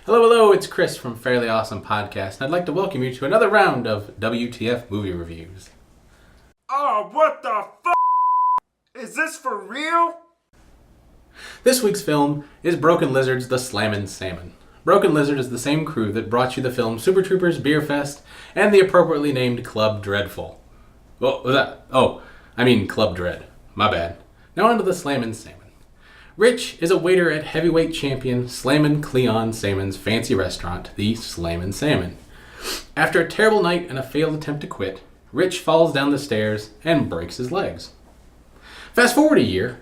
Hello, hello, it's Chris from Fairly Awesome Podcast, and I'd like to welcome you to another round of WTF movie reviews. Oh, what the f***? Is this for real? This week's film is Broken Lizard's The Slammin Salmon. Broken Lizard is the same crew that brought you the film Super Troopers Beer Fest and the appropriately named Club Dreadful. What was that? Oh, I mean Club Dread. My bad. Now on to The Slammin Salmon. Rich is a waiter at heavyweight champion Slammin Salmon's fancy restaurant, the Slammin Salmon. After a terrible night and a failed attempt to quit, Rich falls down the stairs and breaks his legs. Fast forward a year,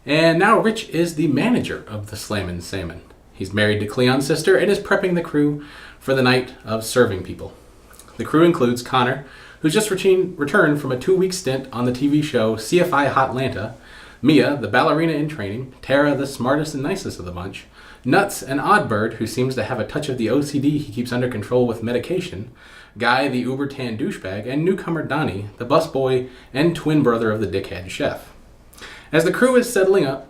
and now Rich is the manager of the Slammin Salmon. He's married to Cleon's sister and is prepping the crew for the night of serving people. The crew includes Connor, who's just returned from a 2-week stint on the TV show CFI Hotlanta, Mia, the ballerina in training, Tara, the smartest and nicest of the bunch, Nuts, an odd bird who seems to have a touch of the OCD he keeps under control with medication, Guy, the uber-tan douchebag, and newcomer Donnie, the busboy and twin brother of the dickhead chef. As the crew is setting up,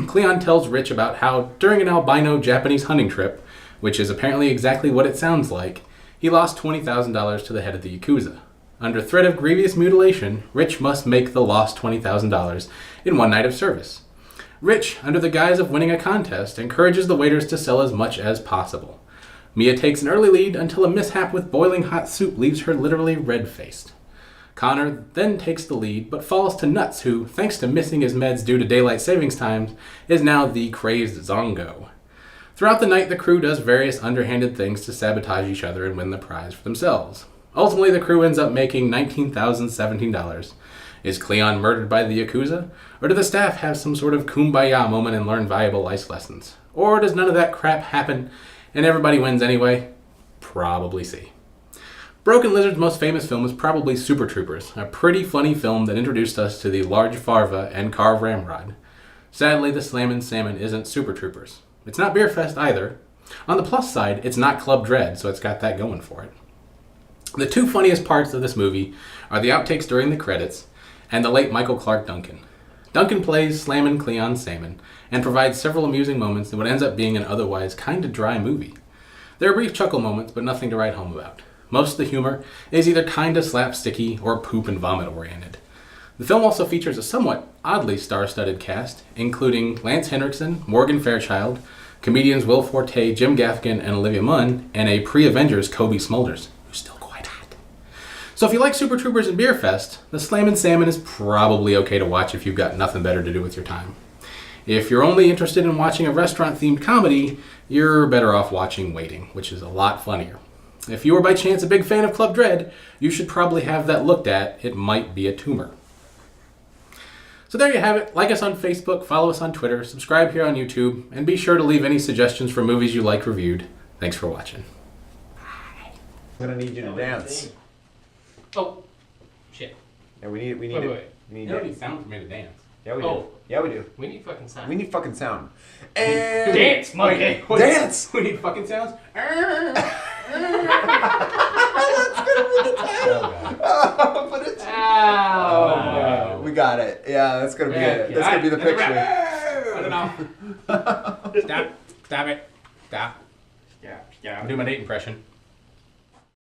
Cleon tells Rich about how, during an albino Japanese hunting trip, which is apparently exactly what it sounds like, he lost $20,000 to the head of the Yakuza. Under threat of grievous mutilation, Rich must make the lost $20,000 in one night of service. Rich, under the guise of winning a contest, encourages the waiters to sell as much as possible. Mia takes an early lead until a mishap with boiling hot soup leaves her literally red-faced. Connor then takes the lead, but falls to Nuts, who, thanks to missing his meds due to daylight savings times, is now the crazed Zongo. Throughout the night, the crew does various underhanded things to sabotage each other and win the prize for themselves. Ultimately, the crew ends up making $19,017. Is Cleon murdered by the Yakuza? Or do the staff have some sort of kumbaya moment and learn valuable life lessons? Or does none of that crap happen and everybody wins anyway? Probably C. Broken Lizard's most famous film is probably Super Troopers, a pretty funny film that introduced us to the large Farva and Carve Ramrod. Sadly, the Slammin Salmon isn't Super Troopers. It's not Beer Fest either. On the plus side, it's not Club Dread, so it's got that going for it. The two funniest parts of this movie are the outtakes during the credits and the late Michael Clark Duncan. Duncan plays Slammin Cleon Salmon and provides several amusing moments in what ends up being an otherwise kinda dry movie. There are brief chuckle moments, but nothing to write home about. Most of the humor is either kinda slapsticky or poop and vomit oriented. The film also features a somewhat oddly star-studded cast, including Lance Henriksen, Morgan Fairchild, comedians Will Forte, Jim Gaffigan, and Olivia Munn, and a pre-Avengers Kobe Smulders, who's still quite hot. So if you like Super Troopers and Beer Fest, The Slammin Salmon is probably okay to watch if you've got nothing better to do with your time. If you're only interested in watching a restaurant-themed comedy, you're better off watching Waiting, which is a lot funnier. If you are by chance a big fan of Club Dread, you should probably have that looked at. It might be a tumor. So there you have it. Like us on Facebook, follow us on Twitter, subscribe here on YouTube, and be sure to leave any suggestions for movies you like reviewed. Thanks for watching. I'm gonna need you to dance. Oh, shit. Yeah, we need Wait. We need You don't need sound for me to dance. Yeah, we do. Oh. Yeah, we do. We need fucking sound. We need fucking sound. And Dance, monkey. Dance. We need fucking sounds. That's gonna be the title. Oh, but it's. Ow. We got it. Yeah, that's gonna be it. That's gonna be the picture. I don't know. Stop it. Stop. Yeah. I'm doing my Nate impression.